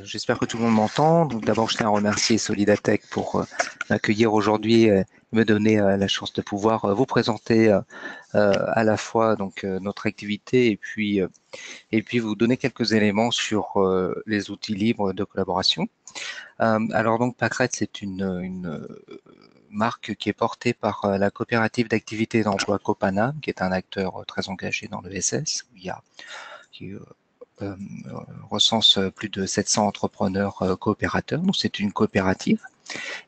J'espère que tout le monde m'entend. Donc d'abord, je tiens à remercier Solidatech pour m'accueillir aujourd'hui et me donner la chance de pouvoir vous présenter à la fois notre activité et puis vous donner quelques éléments sur les outils libres de collaboration. Alors donc Pacrette, c'est une marque qui est portée par la coopérative d'activité et d'emploi Copana, qui est un acteur très engagé dans le SS, qui euh, recense plus de 700 entrepreneurs coopérateurs. Donc c'est une coopérative.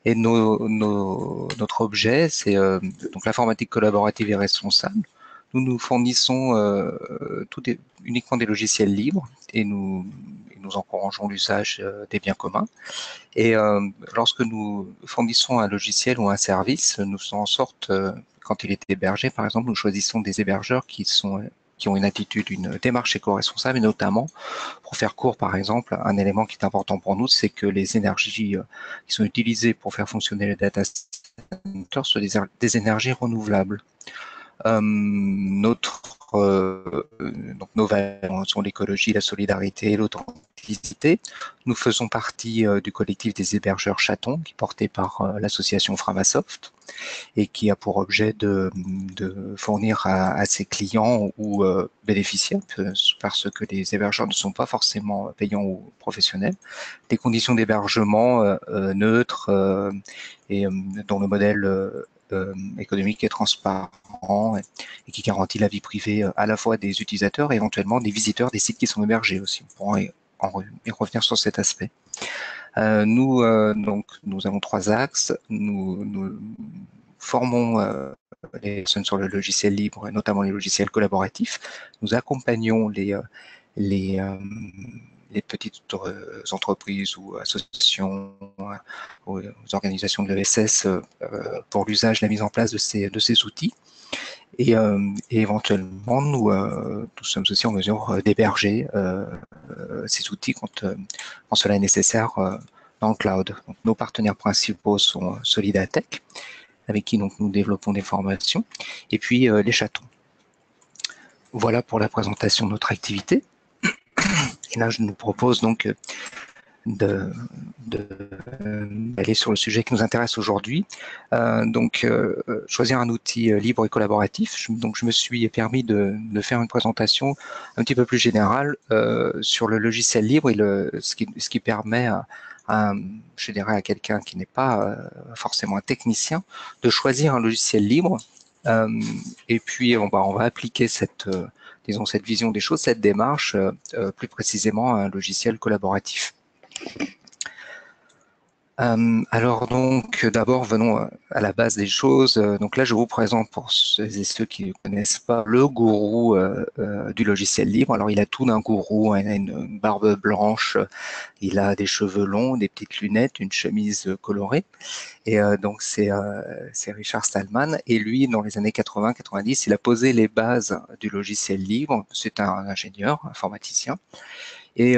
Et notre objet, c'est donc l'informatique collaborative et responsable. Nous fournissons uniquement des logiciels libres et nous encourageons l'usage des biens communs. Et lorsque nous fournissons un logiciel ou un service, nous faisons en sorte, quand il est hébergé, par exemple, nous choisissons des hébergeurs qui ont une attitude, une démarche éco-responsable, et notamment, pour faire court, par exemple, un élément qui est important pour nous, c'est que les énergies qui sont utilisées pour faire fonctionner les data centers soient des énergies renouvelables. Donc nos valeurs sont l'écologie, la solidarité et l'authenticité. Nous faisons partie du collectif des hébergeurs chatons, qui est porté par l'association Framasoft et qui a pour objet de fournir à ses clients ou bénéficiaires, parce que les hébergeurs ne sont pas forcément payants ou professionnels, des conditions d'hébergement neutres et dont le modèle économique est transparent et qui garantit la vie privée à la fois des utilisateurs et éventuellement des visiteurs des sites qui sont hébergés aussi. On pourra y revenir sur cet aspect. Nous avons trois axes. Nous formons les personnes sur le logiciel libre, et notamment les logiciels collaboratifs. Nous accompagnons les, euh, les petites entreprises ou associations ou organisations de l'ESS pour l'usage, la mise en place de ces outils. Et éventuellement, nous sommes aussi en mesure d'héberger ces outils quand cela est nécessaire dans le cloud. Donc, nos partenaires principaux sont Solidatech, avec qui nous développons des formations, et puis les chatons. Voilà pour la présentation de notre activité. Et là, je nous propose donc d'aller sur le sujet qui nous intéresse aujourd'hui. Choisir un outil libre et collaboratif. Donc, je me suis permis de faire une présentation un petit peu plus générale sur le logiciel libre et ce qui permet je dirais à quelqu'un qui n'est pas forcément un technicien de choisir un logiciel libre. Et puis, on va appliquer cette vision des choses, cette démarche plus précisément à un logiciel collaboratif. Alors donc, d'abord, venons à la base des choses. Donc là, je vous présente pour ceux et ceux qui ne connaissent pas le gourou du logiciel libre. Alors, il a tout d'un gourou, il a une barbe blanche, il a des cheveux longs, des petites lunettes, une chemise colorée. Et donc, c'est Richard Stallman. Et lui, dans les années 80-90, il a posé les bases du logiciel libre. C'est un ingénieur, informaticien. Et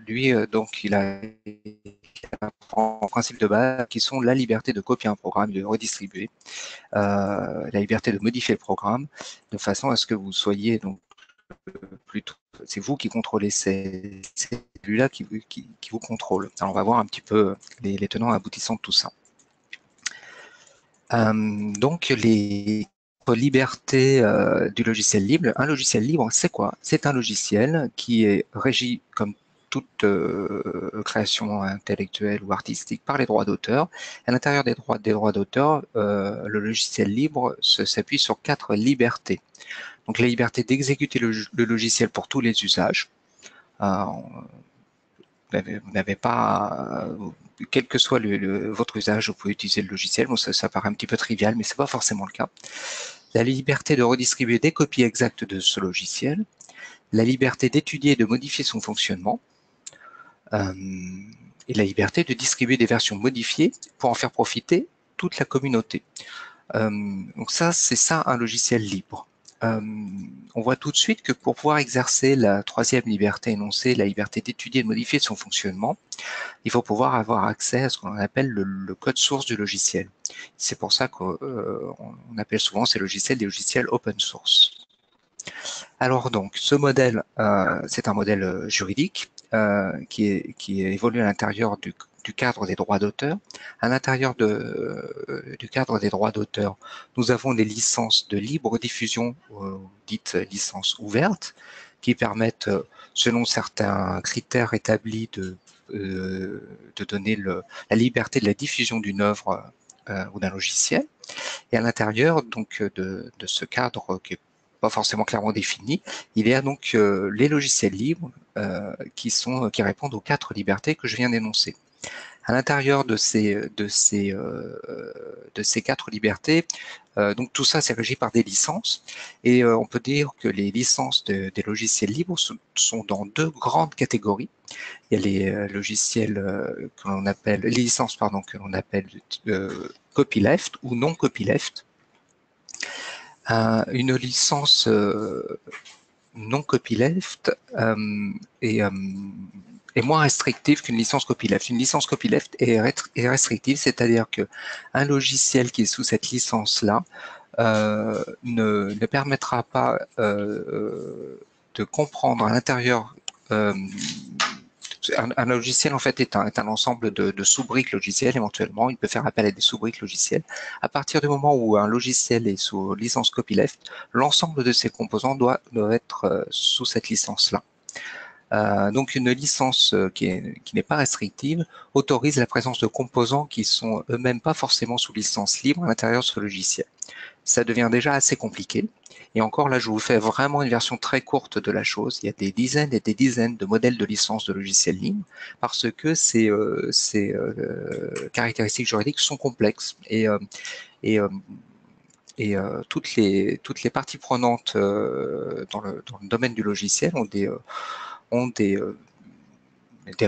lui, donc, il a en principe de base qui sont la liberté de copier un programme, de redistribuer, la liberté de modifier le programme, de façon à ce que vous soyez donc plutôt, c'est vous qui contrôlez ces cellules-là qui vous contrôlent. Alors on va voir un petit peu les tenants et aboutissants de tout ça. Donc les libertés du logiciel libre. Un logiciel libre, c'est quoi? C'est un logiciel qui est régi comme toute création intellectuelle ou artistique par les droits d'auteur. À l'intérieur des droits d'auteur, le logiciel libre s'appuie sur 4 libertés. Donc la liberté d'exécuter le logiciel pour tous les usages. Vous n'avez pas, quel que soit votre usage, vous pouvez utiliser le logiciel. Bon, ça paraît un petit peu trivial, mais c'est pas forcément le cas. La liberté de redistribuer des copies exactes de ce logiciel, la liberté d'étudier et de modifier son fonctionnement, et la liberté de distribuer des versions modifiées pour en faire profiter toute la communauté. Donc ça, c'est ça un logiciel libre. On voit tout de suite que pour pouvoir exercer la troisième liberté énoncée, la liberté d'étudier et de modifier son fonctionnement, il faut pouvoir avoir accès à ce qu'on appelle le code source du logiciel. C'est pour ça qu'on appelle souvent ces logiciels des logiciels open source. Alors donc, ce modèle, c'est un modèle juridique qui évolue à l'intérieur du cadre des droits d'auteur. À l'intérieur du cadre des droits d'auteur, nous avons des licences de libre diffusion, dites licences ouvertes, qui permettent, selon certains critères établis, de donner la liberté de la diffusion d'une œuvre ou d'un logiciel. Et à l'intérieur donc de ce cadre qui est pas forcément clairement défini, il y a donc les logiciels libres qui répondent aux 4 libertés que je viens d'énoncer. À l'intérieur de ces 4 libertés, donc tout ça c'est régi par des licences et on peut dire que les licences des logiciels libres sont dans 2 grandes catégories. Il y a les logiciels que l'on appelle, les licences pardon, que l'on appelle copyleft ou non copyleft. Une licence non copyleft est moins restrictive qu'une licence copyleft. Une licence copyleft est restrictive, c'est-à-dire qu'un logiciel qui est sous cette licence-là ne permettra pas de comprendre à l'intérieur un logiciel en fait est un ensemble de sous-briques logicielles éventuellement. Il peut faire appel à des sous-briques logicielles. À partir du moment où un logiciel est sous licence copyleft, l'ensemble de ses composants doit être sous cette licence-là. Donc une licence qui n'est pas restrictive autorise la présence de composants qui sont eux-mêmes pas forcément sous licence libre à l'intérieur de ce logiciel. Ça devient déjà assez compliqué. Et encore là, je vous fais vraiment une version très courte de la chose. Il y a des dizaines et des dizaines de modèles de licence de logiciels libres parce que ces caractéristiques juridiques sont complexes et toutes les parties prenantes dans le domaine du logiciel ont des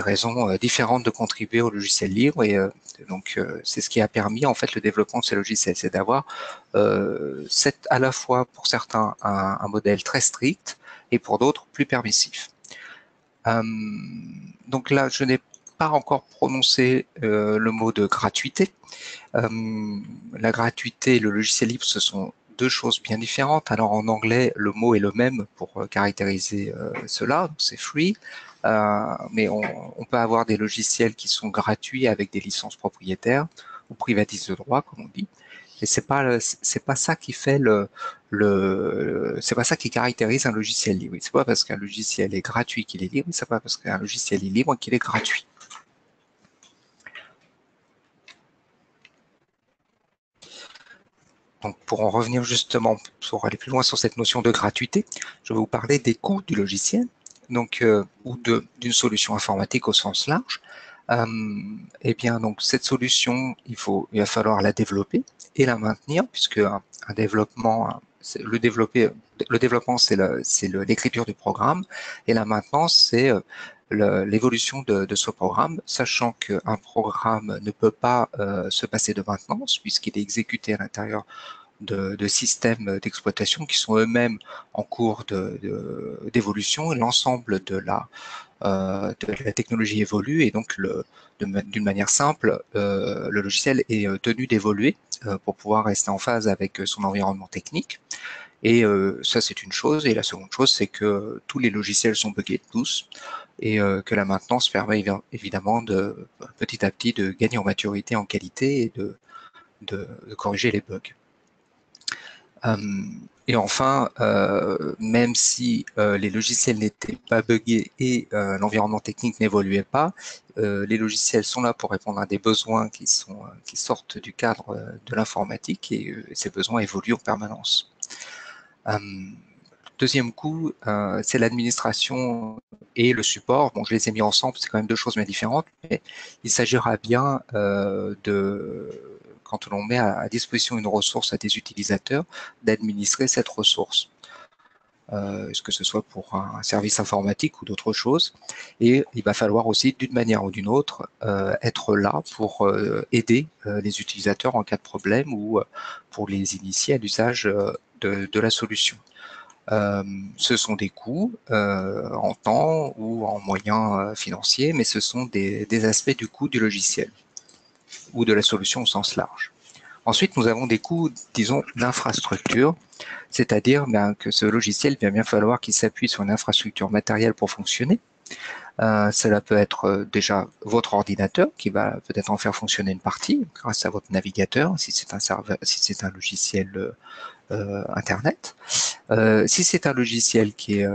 raisons différentes de contribuer au logiciel libre et donc c'est ce qui a permis en fait le développement de ces logiciels, c'est d'avoir à la fois pour certains un modèle très strict et pour d'autres plus permissif. Donc là, je n'ai pas encore prononcé le mot de gratuité. La gratuité et le logiciel libre, ce sont 2 choses bien différentes. Alors en anglais, le mot est le même pour caractériser cela, c'est free. Mais on peut avoir des logiciels qui sont gratuits avec des licences propriétaires ou privatisent de droit, comme on dit. Et c'est pas ça qui fait c'est pas ça qui caractérise un logiciel libre. C'est pas parce qu'un logiciel est gratuit qu'il est libre, c'est pas parce qu'un logiciel est libre qu'il est gratuit. Donc, pour en revenir justement, pour aller plus loin sur cette notion de gratuité, je vais vous parler des coûts du logiciel, donc ou d'une solution informatique au sens large. Eh bien, donc cette solution, il va falloir la développer et la maintenir, puisque un développement, le développement, c'est l'écriture du programme, et la maintenance, c'est l'évolution de ce programme, sachant qu'un programme ne peut pas se passer de maintenance, puisqu'il est exécuté à l'intérieur de systèmes d'exploitation qui sont eux-mêmes en cours d'évolution et l'ensemble de la technologie évolue et donc d'une manière simple, le logiciel est tenu d'évoluer pour pouvoir rester en phase avec son environnement technique. Et ça, c'est une chose. Et la seconde chose, c'est que tous les logiciels sont buggés, tous, et que la maintenance permet évidemment petit à petit de gagner en maturité, en qualité et de corriger les bugs. Et enfin, même si les logiciels n'étaient pas buggés et l'environnement technique n'évoluait pas, les logiciels sont là pour répondre à des besoins qui sortent du cadre de l'informatique et ces besoins évoluent en permanence. Deuxième coup, c'est l'administration et le support. Bon, je les ai mis ensemble, c'est quand même 2 choses bien différentes, mais il s'agira bien quand l'on met à disposition une ressource à des utilisateurs, d'administrer cette ressource. Que ce soit pour un service informatique ou d'autres choses. Et il va falloir aussi, d'une manière ou d'une autre, être là pour aider les utilisateurs en cas de problème ou pour les initier à l'usage de la solution. Ce sont des coûts en temps ou en moyens financiers, mais ce sont des aspects du coût du logiciel ou de la solution au sens large. Ensuite, nous avons des coûts, disons, d'infrastructure, c'est-à-dire que ce logiciel, il va bien falloir qu'il s'appuie sur une infrastructure matérielle pour fonctionner. Cela peut être déjà votre ordinateur qui va peut-être en faire fonctionner une partie grâce à votre navigateur, si c'est un serveur, si c'est un logiciel Internet. Si c'est un logiciel qui est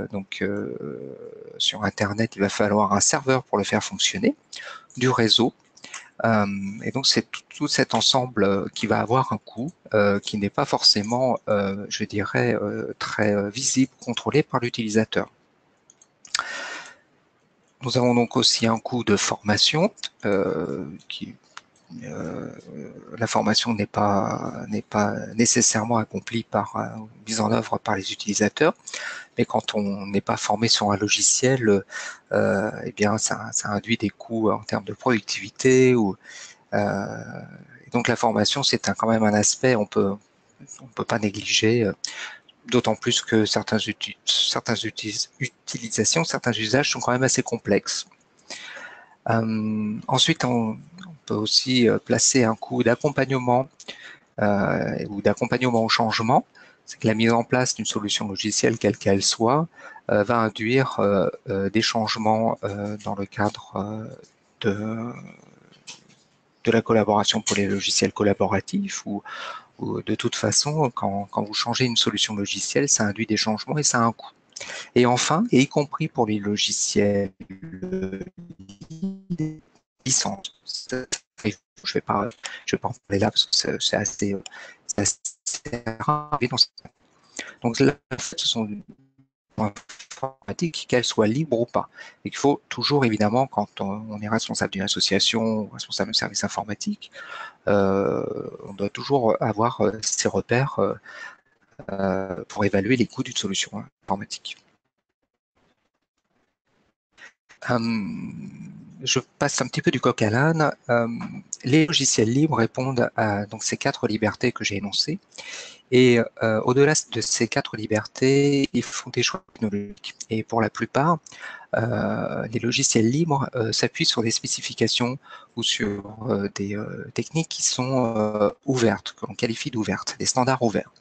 sur Internet, il va falloir un serveur pour le faire fonctionner, du réseau. Et donc, c'est tout cet ensemble qui va avoir un coût qui n'est pas forcément, je dirais, très visible, contrôlé par l'utilisateur. Nous avons donc aussi un coût de formation la formation n'est pas nécessairement accomplie mise en œuvre par les utilisateurs, mais quand on n'est pas formé sur un logiciel, eh bien ça induit des coûts en termes de productivité et donc la formation c'est quand même un aspect on peut pas négliger. D'autant plus que certaines utilisations, certains usages sont quand même assez complexes. Ensuite, on peut aussi placer un coût d'accompagnement ou d'accompagnement au changement. C'est que la mise en place d'une solution logicielle, quelle qu'elle soit, va induire des changements dans le cadre de, de la collaboration pour les logiciels collaboratifs ou de toute façon, quand vous changez une solution logicielle, ça induit des changements et ça a un coût. Et enfin, et y compris pour les logiciels licence. Je vais pas en parler là parce que c'est assez rare. Donc là, ce sont des informatiques, qu'elles soient libres ou pas. Et qu'il faut toujours, évidemment, quand on est responsable d'une association ou responsable d'un service informatique, on doit toujours avoir ces repères pour évaluer les coûts d'une solution informatique. Je passe un petit peu du coq à l'âne. Les logiciels libres répondent à donc, ces 4 libertés que j'ai énoncées. Et au-delà de ces 4 libertés, ils font des choix technologiques. Et pour la plupart, les logiciels libres s'appuient sur des spécifications ou sur des techniques qui sont ouvertes, que l'on qualifie d'ouvertes, des standards ouverts.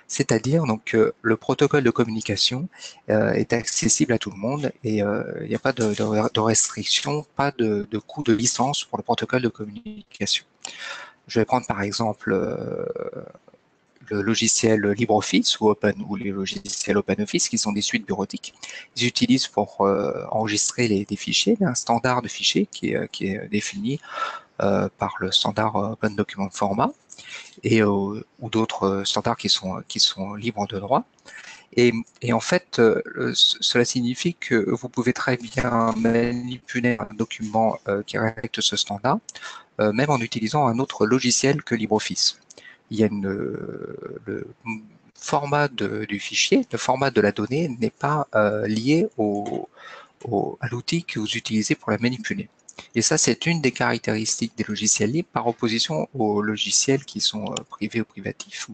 C'est-à-dire donc le protocole de communication est accessible à tout le monde et il n'y a pas de restriction, pas de coût de licence pour le protocole de communication. Je vais prendre par exemple le logiciel LibreOffice ou les logiciels OpenOffice qui sont des suites bureautiques. Ils utilisent pour enregistrer des fichiers, un standard de fichiers qui est défini par le standard Open Document Format et ou d'autres standards qui sont libres de droit. Et en fait, cela signifie que vous pouvez très bien manipuler un document qui respecte ce standard, même en utilisant un autre logiciel que LibreOffice. Il y a le format du fichier, le format de la donnée n'est pas lié à l'outil que vous utilisez pour la manipuler. Et ça, c'est une des caractéristiques des logiciels libres par opposition aux logiciels qui sont privés ou privatifs.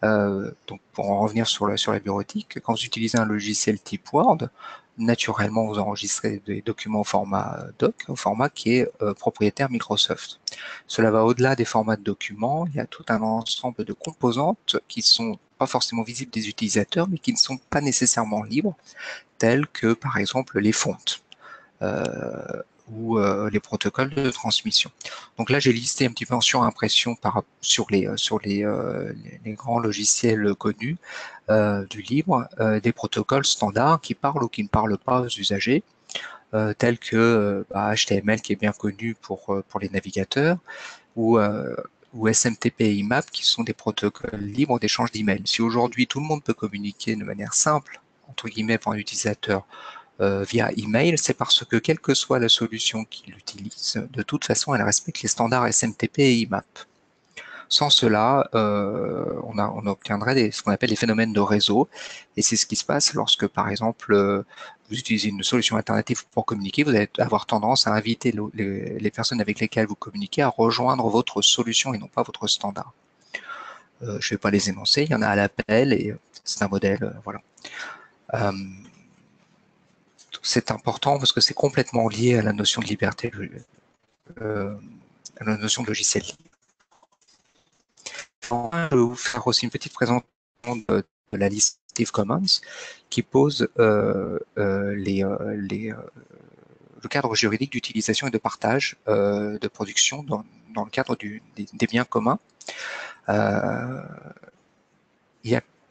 Donc, pour en revenir sur la bureautique, quand vous utilisez un logiciel type Word, naturellement, vous enregistrez des documents au format doc, au format qui est propriétaire Microsoft. Cela va au-delà des formats de documents. Il y a tout un ensemble de composantes qui sont pas forcément visibles des utilisateurs, mais qui ne sont pas nécessairement libres, telles que, par exemple, les fontes. Ou les protocoles de transmission. Donc là, j'ai listé un petit peu en surimpression sur les grands logiciels connus du libre, des protocoles standards qui parlent ou qui ne parlent pas aux usagers, tels que HTML qui est bien connu pour les navigateurs, ou SMTP et IMAP qui sont des protocoles libres d'échange d'emails. Si aujourd'hui tout le monde peut communiquer de manière simple, entre guillemets, pour un utilisateur, via email, c'est parce que quelle que soit la solution qu'il utilise, de toute façon, elle respecte les standards SMTP et IMAP. Sans cela, on obtiendrait ce qu'on appelle des phénomènes de réseau, et c'est ce qui se passe lorsque, par exemple, vous utilisez une solution alternative pour communiquer, vous allez avoir tendance à inviter les personnes avec lesquelles vous communiquez à rejoindre votre solution et non pas votre standard. Je ne vais pas les énoncer, il y en a à l'appel, et c'est un modèle, voilà. C'est important parce que c'est complètement lié à la notion de liberté, à la notion de logiciel libre. Enfin, je vais vous faire aussi une petite présentation de la liste Creative Commons qui pose le cadre juridique d'utilisation et de partage de production dans le cadre des biens communs.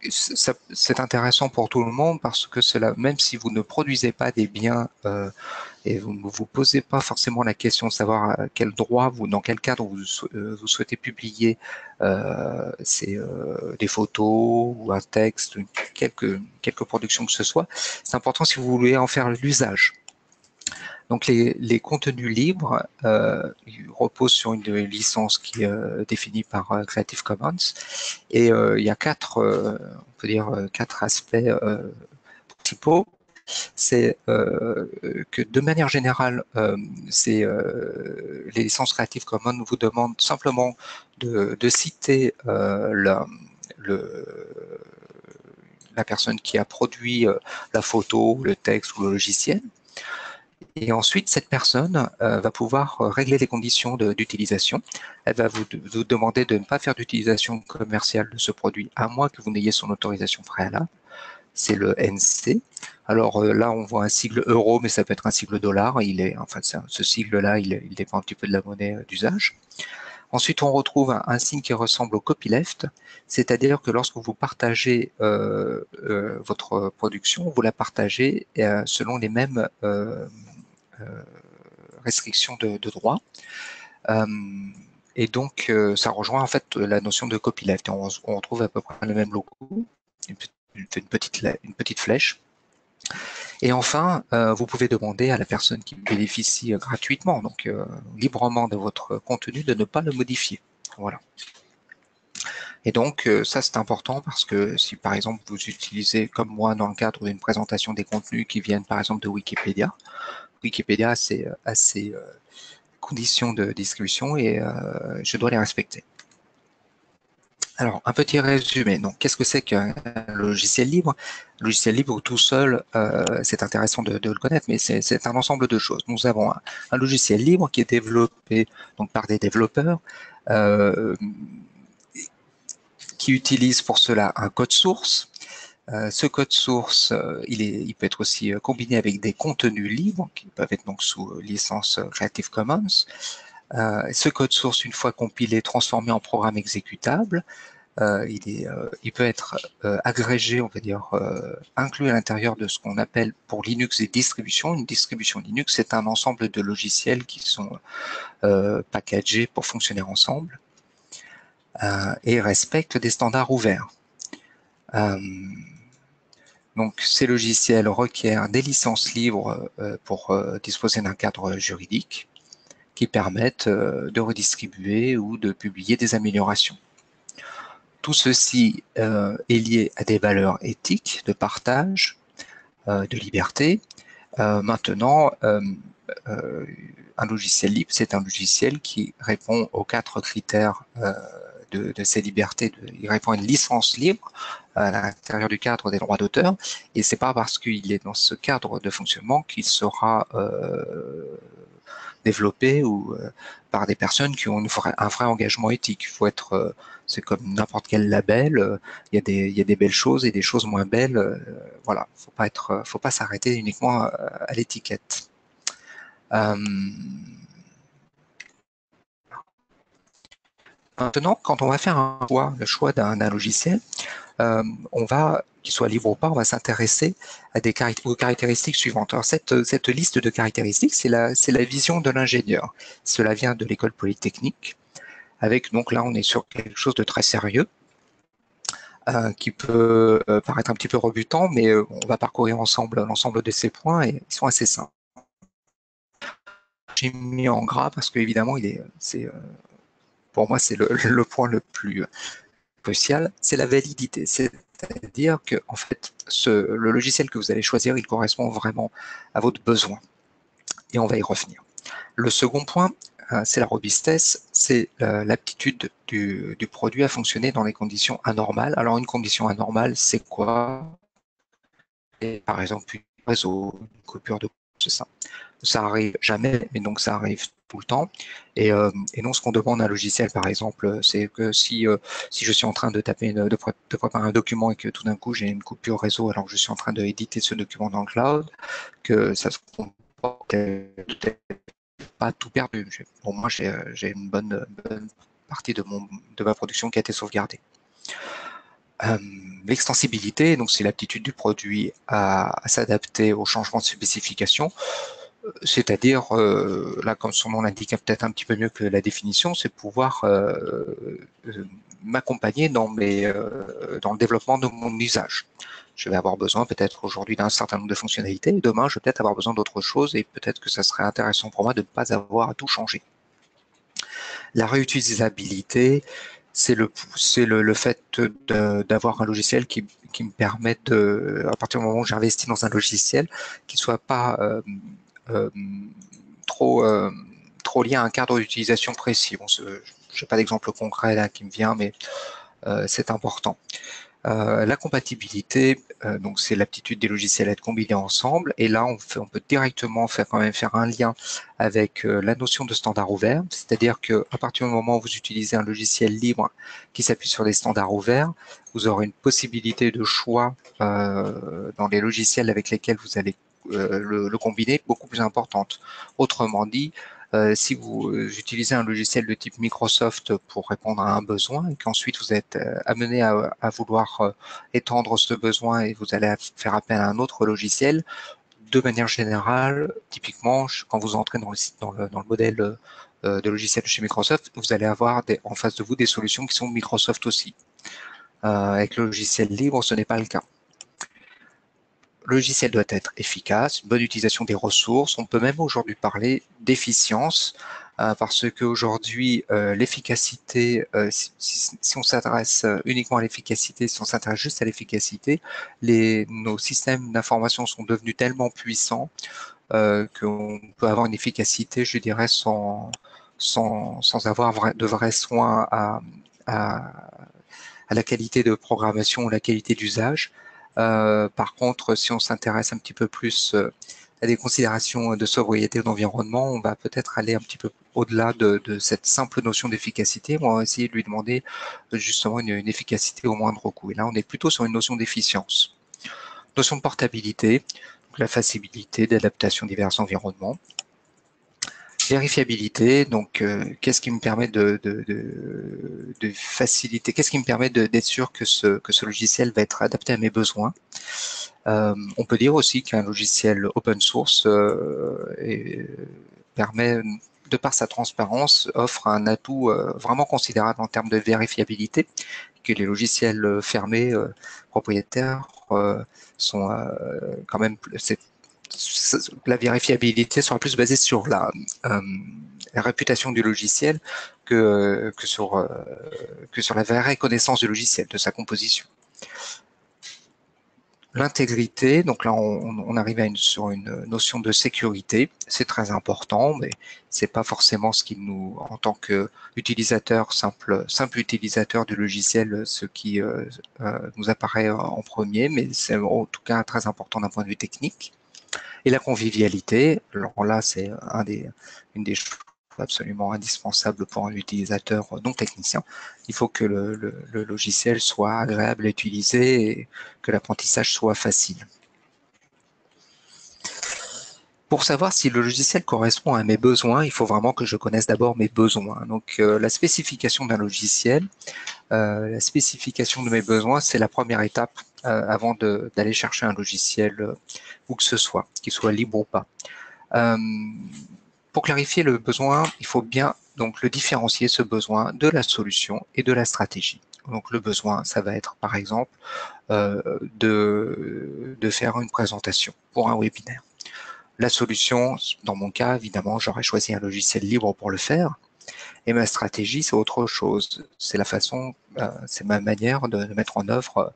C'est intéressant pour tout le monde parce que cela, même si vous ne produisez pas des biens et vous ne vous posez pas forcément la question de savoir quel droit dans quel cadre vous souhaitez publier des photos ou un texte, quelques productions que ce soit, c'est important si vous voulez en faire l'usage. Donc les contenus libres reposent sur une licence qui est définie par Creative Commons et il y a on peut dire quatre aspects principaux. C'est que de manière générale, les licences Creative Commons vous demandent simplement de citer la personne qui a produit la photo, le texte ou le logiciel. Et ensuite, cette personne va pouvoir régler les conditions d'utilisation. Elle va vous demander de ne pas faire d'utilisation commerciale de ce produit, à moins que vous n'ayez son autorisation préalable. C'est le NC. Alors là, on voit un sigle euro, mais ça peut être un sigle dollar. Ce sigle-là, il dépend un petit peu de la monnaie d'usage. Ensuite, on retrouve un signe qui ressemble au copyleft, c'est-à-dire que lorsque vous partagez votre production, vous la partagez selon les mêmes restrictions de droit. Et donc, ça rejoint en fait la notion de copyleft. On retrouve à peu près le même logo, une petite flèche. Et enfin, vous pouvez demander à la personne qui bénéficie gratuitement, donc librement de votre contenu, de ne pas le modifier. Voilà. Et donc, ça, c'est important parce que si, par exemple, vous utilisez, comme moi, dans le cadre d'une présentation des contenus qui viennent, par exemple, de Wikipédia, Wikipédia, c'est assez conditions de distribution et je dois les respecter. Alors, un petit résumé. Donc, qu'est-ce que c'est qu'un logiciel libre? Le logiciel libre tout seul, c'est intéressant de le connaître, mais c'est un ensemble de choses. Nous avons un logiciel libre qui est développé donc, par des développeurs qui utilisent pour cela un code source. Ce code source, il peut être aussi combiné avec des contenus libres qui peuvent être donc sous licence Creative Commons. Ce code source, une fois compilé, transformé en programme exécutable, il peut être agrégé, on va dire, inclus à l'intérieur de ce qu'on appelle pour Linux des distributions. Une distribution Linux, c'est un ensemble de logiciels qui sont packagés pour fonctionner ensemble et respectent des standards ouverts. Donc, ces logiciels requièrent des licences libres pour disposer d'un cadre juridique qui permettent de redistribuer ou de publier des améliorations. Tout ceci est lié à des valeurs éthiques, de partage, de liberté. Maintenant, un logiciel libre, c'est un logiciel qui répond aux 4 critères de ces libertés. Il répond à une licence libre à l'intérieur du cadre des droits d'auteur, et c'est pas parce qu'il est dans ce cadre de fonctionnement qu'il sera développé ou par des personnes qui ont un vrai engagement éthique. Il faut être, c'est comme n'importe quel label, il y a des belles choses et des choses moins belles. Voilà, faut pas s'arrêter uniquement à l'étiquette. Maintenant, quand on va faire le choix d'un logiciel, qu'il soit libre ou pas, on va s'intéresser aux caractéristiques suivantes. Alors, cette liste de caractéristiques, c'est la vision de l'ingénieur. Cela vient de l'école polytechnique, donc là, on est sur quelque chose de très sérieux, qui peut paraître un petit peu rebutant, mais on va parcourir ensemble l'ensemble de ces points et ils sont assez simples. J'ai mis en gras parce qu'évidemment, pour moi, c'est le point le plus crucial, c'est la validité. C'est-à-dire que, en fait, le logiciel que vous allez choisir, il correspond vraiment à votre besoin. Et on va y revenir. Le second point, c'est la robustesse, c'est l'aptitude du produit à fonctionner dans les conditions anormales. Alors, une condition anormale, c'est quoi? Par exemple, une réseau, une coupure de c'est ça. Ça arrive jamais, mais donc ça arrive tout le temps. Et non, ce qu'on demande à un logiciel, par exemple, c'est que si je suis en train de taper, de préparer un document et que tout d'un coup j'ai une coupure réseau alors que je suis en train d'éditer ce document dans le cloud, que ça se comporte pas tout perdu. Bon, moi, j'ai une bonne partie de ma production qui a été sauvegardée. L'extensibilité, donc c'est l'aptitude du produit à s'adapter aux changements de spécification, c'est-à-dire, là, comme son nom l'indique peut-être un petit peu mieux que la définition, c'est pouvoir m'accompagner dans le développement de mon usage. Je vais avoir besoin peut-être aujourd'hui d'un certain nombre de fonctionnalités, et demain je vais peut-être avoir besoin d'autre chose, et peut-être que ça serait intéressant pour moi de ne pas avoir à tout changer. La réutilisabilité, c'est le fait d'avoir un logiciel qui me permet à partir du moment où j'investis dans un logiciel, qui soit pas euh, trop, trop lié à un cadre d'utilisation précis. Bon, je n'ai pas d'exemple concret là qui me vient, mais c'est important. La compatibilité, donc c'est l'aptitude des logiciels à être combinés ensemble. Et là, on peut directement quand même faire un lien avec la notion de standard ouvert. C'est-à-dire qu'à partir du moment où vous utilisez un logiciel libre qui s'appuie sur des standards ouverts, vous aurez une possibilité de choix dans les logiciels avec lesquels vous allez le combiner beaucoup plus importante. Autrement dit, si vous utilisez un logiciel de type Microsoft pour répondre à un besoin et qu'ensuite vous êtes amené à vouloir étendre ce besoin et vous allez faire appel à un autre logiciel, de manière générale, typiquement, quand vous entrez dans le modèle de logiciel de chez Microsoft, vous allez avoir en face de vous des solutions qui sont Microsoft aussi. Avec le logiciel libre, ce n'est pas le cas. Le logiciel doit être efficace, une bonne utilisation des ressources. On peut même aujourd'hui parler d'efficience parce qu'aujourd'hui, l'efficacité, si on s'adresse uniquement à l'efficacité, si on s'intéresse juste à l'efficacité, nos systèmes d'information sont devenus tellement puissants qu'on peut avoir une efficacité, je dirais, sans avoir de vrais soins à la qualité de programmation ou la qualité d'usage. Par contre, si on s'intéresse un petit peu plus à des considérations de sobriété d'environnement, on va peut-être aller un petit peu au-delà de cette simple notion d'efficacité. On va essayer de lui demander justement une efficacité au moindre coût. Et là, on est plutôt sur une notion d'efficience. Notion de portabilité, la facilité d'adaptation à divers environnements. Vérifiabilité, donc qu'est-ce qui me permet de faciliter, qu'est-ce qui me permet d'être sûr que ce logiciel va être adapté à mes besoins. On peut dire aussi qu'un logiciel open source permet, de par sa transparence, offre un atout vraiment considérable en termes de vérifiabilité, que les logiciels fermés propriétaires sont quand même, la vérifiabilité sera plus basée sur la réputation du logiciel que sur la vraie connaissance du logiciel, de sa composition. L'intégrité, donc là on arrive sur une notion de sécurité, c'est très important, mais c'est pas forcément ce qui nous, en tant qu'utilisateur, simple utilisateur du logiciel, ce qui nous apparaît en premier, mais c'est en tout cas très important d'un point de vue technique. Et la convivialité, alors là, c'est une des choses absolument indispensables pour un utilisateur non technicien. Il faut que le logiciel soit agréable à utiliser et que l'apprentissage soit facile. Pour savoir si le logiciel correspond à mes besoins, il faut vraiment que je connaisse d'abord mes besoins. Donc, la spécification d'un logiciel, la spécification de mes besoins, c'est la première étape avant d'aller chercher un logiciel où que ce soit, qu'il soit libre ou pas. Pour clarifier le besoin, il faut bien donc le différencier, ce besoin, de la solution et de la stratégie. Donc le besoin, ça va être par exemple de faire une présentation pour un webinaire. La solution, dans mon cas, évidemment, j'aurais choisi un logiciel libre pour le faire. Et ma stratégie, c'est autre chose. C'est la façon, c'est ma manière de mettre en œuvre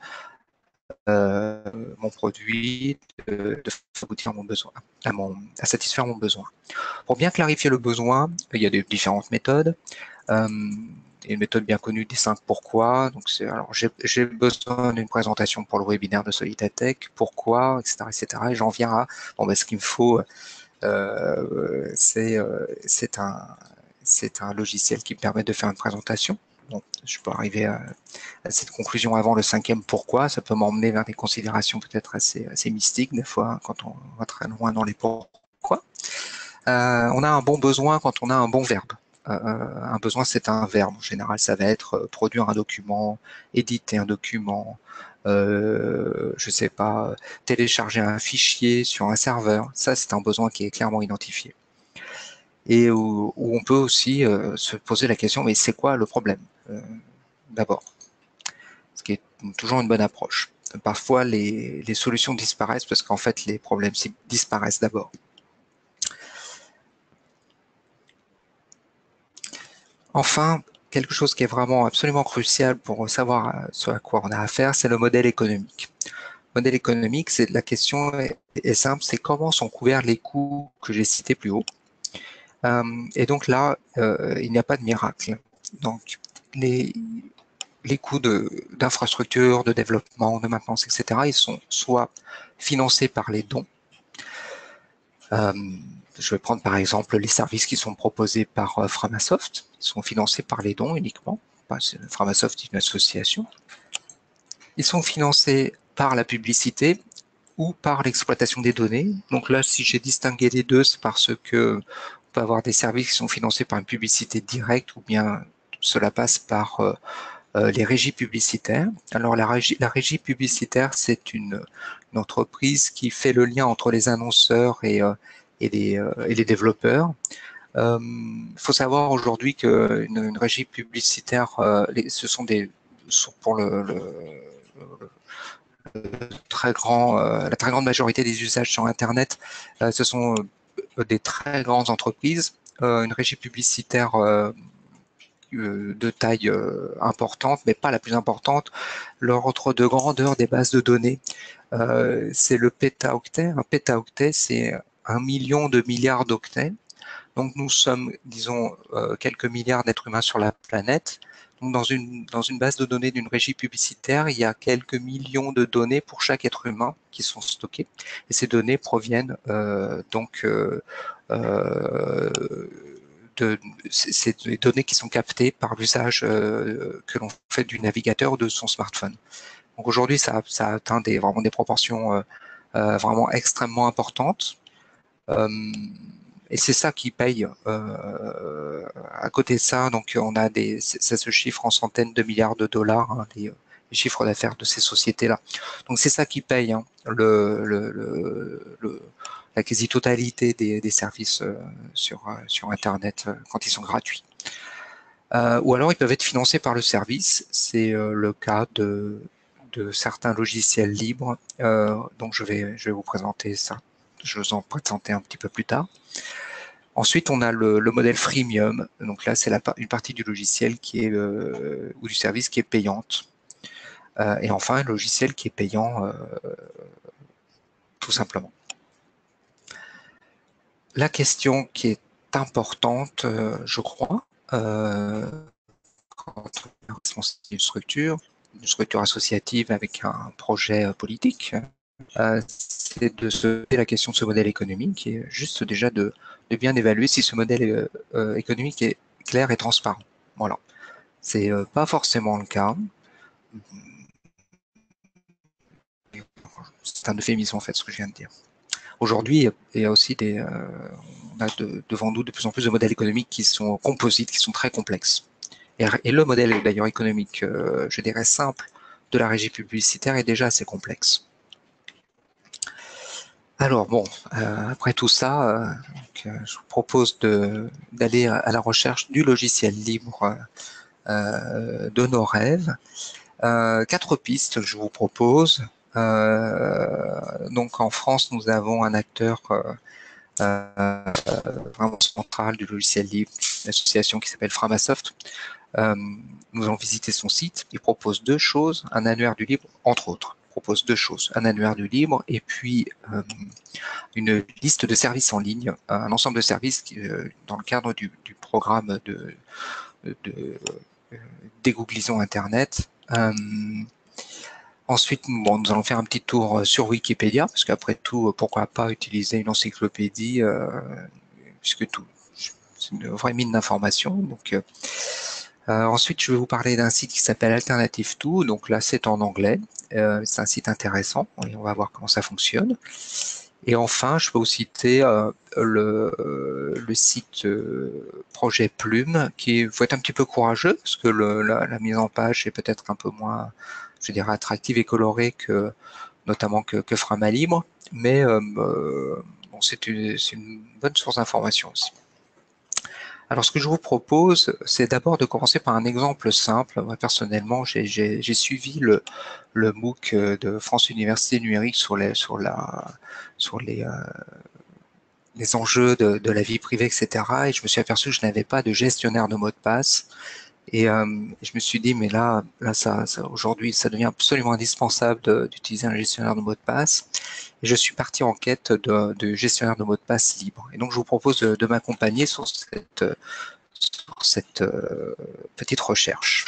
mon produit, de aboutir à mon besoin, à satisfaire mon besoin. Pour bien clarifier le besoin, il y a différentes méthodes. Il y a une méthode bien connue des 5 pourquoi. Donc alors j'ai besoin d'une présentation pour le webinaire de Solidatech, pourquoi, etc., etc. Et j'en viens à ce qu'il me faut C'est un logiciel qui me permet de faire une présentation. Bon, je peux arriver à cette conclusion avant le cinquième pourquoi. Ça peut m'emmener vers des considérations peut-être assez mystiques des fois, hein, quand on va très loin dans les pourquoi. On a un bon besoin quand on a un bon verbe. Un besoin, c'est un verbe. En général, ça va être produire un document, éditer un document, je sais pas, télécharger un fichier sur un serveur. Ça, c'est un besoin qui est clairement identifié. Et où on peut aussi se poser la question, mais c'est quoi le problème d'abord? Ce qui est toujours une bonne approche. Parfois, les solutions disparaissent parce qu'en fait, les problèmes disparaissent d'abord. Enfin, quelque chose qui est vraiment absolument crucial pour savoir ce à quoi on a affaire, c'est le modèle économique. Le modèle économique, c'est la question est simple, c'est comment sont couverts les coûts que j'ai cités plus haut. Et donc là, il n'y a pas de miracle. Donc, les coûts d'infrastructure, de développement, de maintenance, etc., ils sont soit financés par les dons. Je vais prendre par exemple les services qui sont proposés par Framasoft, ils sont financés par les dons uniquement. Framasoft est une association. Ils sont financés par la publicité ou par l'exploitation des données. Donc là, si j'ai distingué les deux, c'est parce que on peut avoir des services qui sont financés par une publicité directe ou bien cela passe par les régies publicitaires. Alors la régie publicitaire, c'est une entreprise qui fait le lien entre les annonceurs et les développeurs. Il faut savoir aujourd'hui qu'une régie publicitaire, ce sont pour la très grande majorité des usages sur Internet, ce sont des très grandes entreprises. Une régie publicitaire de taille importante, mais pas la plus importante, l'ordre de grandeur des bases de données, c'est le pétaoctet. Un pétaoctet, c'est 1 million de milliards d'octets. Donc nous sommes, disons, quelques milliards d'êtres humains sur la planète. Donc dans une base de données d'une régie publicitaire, il y a quelques millions de données pour chaque être humain qui sont stockées. Et ces données proviennent c'est des données qui sont captées par l'usage que l'on fait du navigateur ou de son smartphone. Donc aujourd'hui, ça atteint vraiment des proportions vraiment extrêmement importantes. Et c'est ça qui paye. À côté de ça, donc on a ça se chiffre en centaines de milliards de dollars, hein, les chiffres d'affaires de ces sociétés-là. Donc c'est ça qui paye, hein, la quasi-totalité des services sur Internet quand ils sont gratuits. Ou alors ils peuvent être financés par le service. C'est le cas de certains logiciels libres. Donc je vais vous présenter ça. Je vais vous en présenter un petit peu plus tard. Ensuite, on a le modèle freemium. Donc là, c'est une partie du logiciel qui est ou du service qui est payante. Et enfin, un logiciel qui est payant tout simplement. La question qui est importante, je crois, quand on a une structure associative avec un projet politique, c'est de se poser la question de ce modèle économique et juste déjà de bien évaluer si ce modèle économique est clair et transparent. Voilà. C'est pas forcément le cas. C'est un euphémisme en fait ce que je viens de dire. Aujourd'hui, il y a aussi on a devant nous de plus en plus de modèles économiques qui sont composites, qui sont très complexes. Et le modèle d'ailleurs économique, je dirais simple, de la régie publicitaire est déjà assez complexe. Alors bon, après tout ça, je vous propose d'aller à la recherche du logiciel libre de nos rêves. 4 pistes que je vous propose. Donc en France, nous avons un acteur vraiment central du logiciel libre, une association qui s'appelle Framasoft. Nous allons visiter son site. Il propose 2 choses, un annuaire du libre, entre autres. Il propose 2 choses, un annuaire du libre et puis une liste de services en ligne, un ensemble de services qui, dans le cadre du programme de dégooglisons Internet. Ensuite, bon, nous allons faire un petit tour sur Wikipédia, parce qu'après tout, pourquoi pas utiliser une encyclopédie, puisque tout, c'est une vraie mine d'informations. Donc, ensuite, je vais vous parler d'un site qui s'appelle Alternative2. Donc là, c'est en anglais. C'est un site intéressant et on va voir comment ça fonctionne. Et enfin, je peux vous citer le site Projet Plume, qui faut être un petit peu courageux, parce que la mise en page est peut-être un peu moins, je dirais, attractive et colorée que notamment que Frama Libre, mais bon, c'est une bonne source d'information aussi. Alors, ce que je vous propose, c'est d'abord de commencer par un exemple simple. Moi, personnellement, j'ai suivi le MOOC de France Université Numérique sur les enjeux de la vie privée, etc. Et je me suis aperçu que je n'avais pas de gestionnaire de mot de passe. Et je me suis dit, mais là aujourd'hui, ça devient absolument indispensable d'utiliser un gestionnaire de mot de passe. Et je suis parti en quête de gestionnaire de mot de passe libre. Et donc, je vous propose de m'accompagner sur cette petite recherche.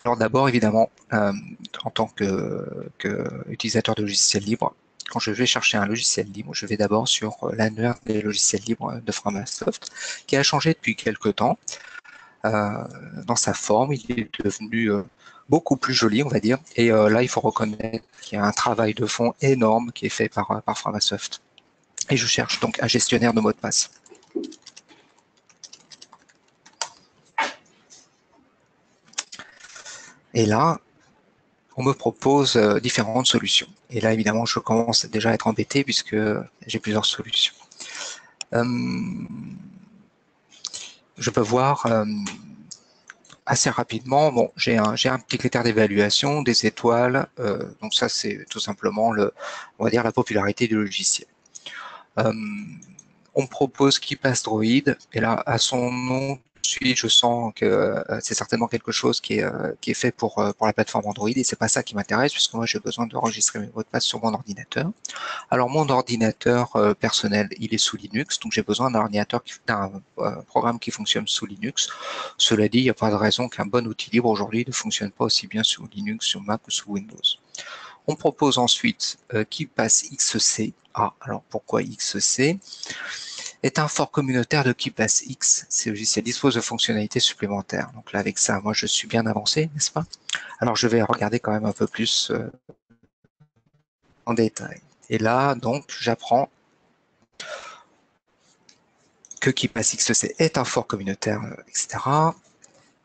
Alors d'abord, évidemment, en tant qu'utilisateur de logiciels libres, quand je vais chercher un logiciel libre, je vais d'abord sur l'annuaire des logiciels libres de Framasoft, qui a changé depuis quelques temps. Dans sa forme, il est devenu beaucoup plus joli, on va dire. Et là, il faut reconnaître qu'il y a un travail de fond énorme qui est fait par Framasoft. Et je cherche donc un gestionnaire de mots de passe. Et là, on me propose différentes solutions. Et là, évidemment, je commence déjà à être embêté puisque j'ai plusieurs solutions. Je peux voir assez rapidement, bon, j'ai un petit critère d'évaluation, des étoiles, donc ça c'est tout simplement on va dire la popularité du logiciel. On me propose KeePass Droid, et là, à son nom, je sens que c'est certainement quelque chose qui est fait pour la plateforme Android, et c'est pas ça qui m'intéresse, puisque moi j'ai besoin d'enregistrer mes mots de passe sur mon ordinateur. Alors mon ordinateur personnel, il est sous Linux, donc j'ai besoin d'un programme qui fonctionne sous Linux. Cela dit, il n'y a pas de raison qu'un bon outil libre aujourd'hui ne fonctionne pas aussi bien sous Linux, sur Mac ou sous Windows. On propose ensuite KeePass XC. Ah, alors pourquoi XC? Est un fort communautaire de KeePass X. Ces logiciels disposent de fonctionnalités supplémentaires. Donc là, avec ça, moi, je suis bien avancé, n'est-ce pas? Alors, je vais regarder quand même un peu plus en détail. Et là, donc, j'apprends que KeePass XC est un fort communautaire, etc.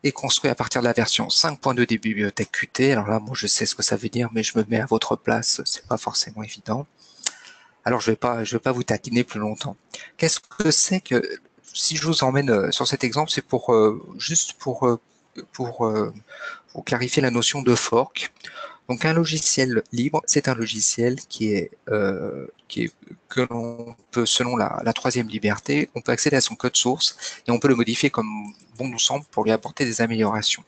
est construit à partir de la version 5.2 des bibliothèques Qt. Alors là, moi, je sais ce que ça veut dire, mais je me mets à votre place, c'est pas forcément évident. Alors, je vais pas vous taquiner plus longtemps. Qu'est-ce que c'est que, si je vous emmène sur cet exemple, c'est juste pour vous clarifier la notion de fork. Donc, un logiciel libre, c'est un logiciel que l'on peut, selon la troisième liberté, on peut accéder à son code source et on peut le modifier comme bon nous semble pour lui apporter des améliorations.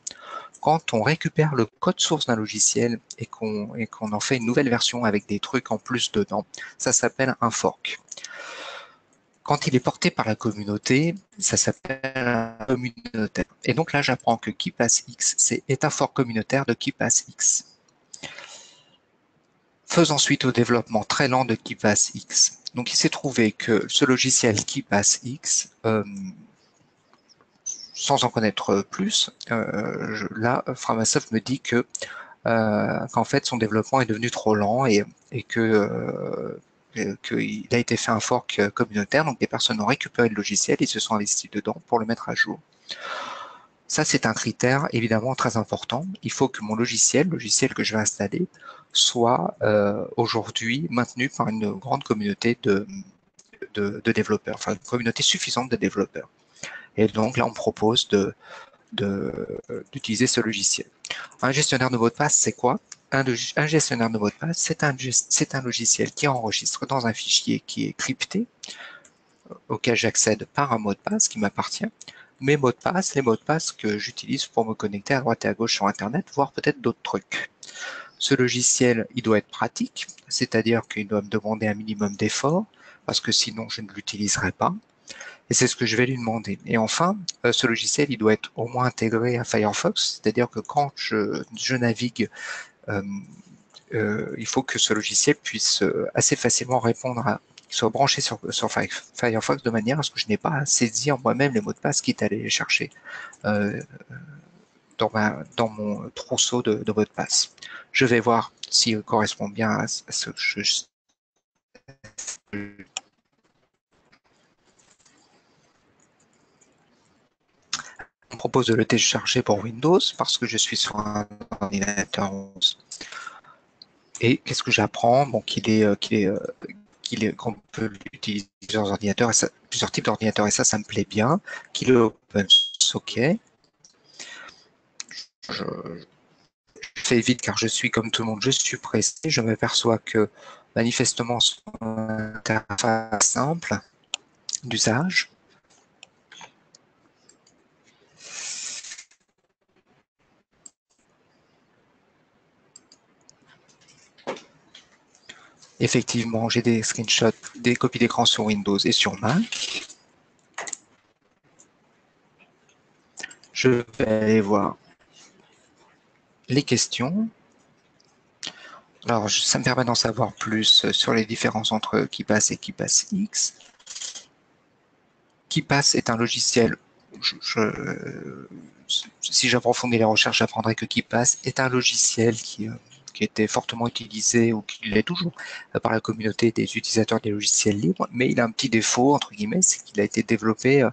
Quand on récupère le code source d'un logiciel et qu'on en fait une nouvelle version avec des trucs en plus dedans, ça s'appelle un fork. Quand il est porté par la communauté, ça s'appelle un communautaire. Et donc là, j'apprends que KeePassX est un fork communautaire de KeePassX. Faisant suite au développement très lent de KeePassX. Donc il s'est trouvé que ce logiciel KeePassX, sans en connaître plus, là, Framasoft me dit qu'en fait son développement est devenu trop lent et qu'il a été fait un fork communautaire, donc des personnes ont récupéré le logiciel et se sont investis dedans pour le mettre à jour. Ça, c'est un critère évidemment très important. Il faut que mon logiciel que je vais installer, soit aujourd'hui maintenu par une grande communauté de développeurs, enfin une communauté suffisante de développeurs. Et donc là, on me propose d'utiliser ce logiciel. Un gestionnaire de mot de passe, c'est quoi? Un gestionnaire de mot de passe, c'est un logiciel qui enregistre dans un fichier qui est crypté, auquel j'accède par un mot de passe qui m'appartient, mes mots de passe, les mots de passe que j'utilise pour me connecter à droite et à gauche sur Internet, voire peut-être d'autres trucs. Ce logiciel, il doit être pratique, c'est-à-dire qu'il doit me demander un minimum d'effort, parce que sinon je ne l'utiliserai pas. Et c'est ce que je vais lui demander. Et enfin, ce logiciel, il doit être au moins intégré à Firefox, c'est-à-dire que quand je navigue, il faut que ce logiciel puisse assez facilement répondre à, soit branché sur Firefox de manière à ce que je n'ai pas à saisir moi-même les mots de passe, quitte à aller les chercher euh, dans mon trousseau de mots de passe. Je vais voir s'il correspond bien à ce que je me propose de le télécharger pour Windows parce que je suis sur un ordinateur 11. Et qu'est-ce que j'apprends? Bon, qu'on peut utiliser plusieurs types d'ordinateurs, et ça me plaît bien. Qu'il est open source, ok. Je fais vite car je suis comme tout le monde, je suis pressé. Je m'aperçois que manifestement son interface simple d'usage. Effectivement, j'ai des screenshots, des copies d'écran sur Windows et sur Mac. Je vais aller voir les questions. Alors, ça me permet d'en savoir plus sur les différences entre KeePass et KeePassX. KeePass est un logiciel, si j'approfondis les recherches, j'apprendrai que KeePass est un logiciel qui était fortement utilisé, ou qui l'est toujours, par la communauté des utilisateurs des logiciels libres, mais il a un petit défaut, entre guillemets, c'est qu'il a été développé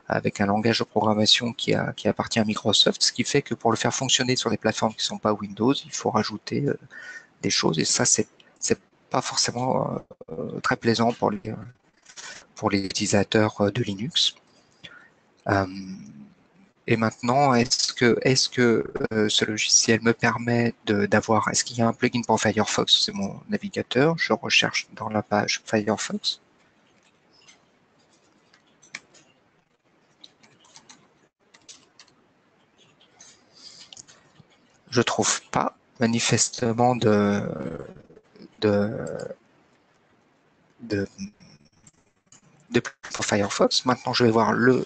avec un langage de programmation qui appartient à Microsoft, ce qui fait que pour le faire fonctionner sur des plateformes qui ne sont pas Windows, il faut rajouter des choses, et ça, c'est pas forcément très plaisant pour les utilisateurs de Linux. Et maintenant, est-ce que ce logiciel me permet d'avoir, est-ce qu'il y a un plugin pour Firefox? C'est mon navigateur, je recherche dans la page Firefox. Je trouve pas manifestement de, de, pour Firefox. Maintenant, je vais voir le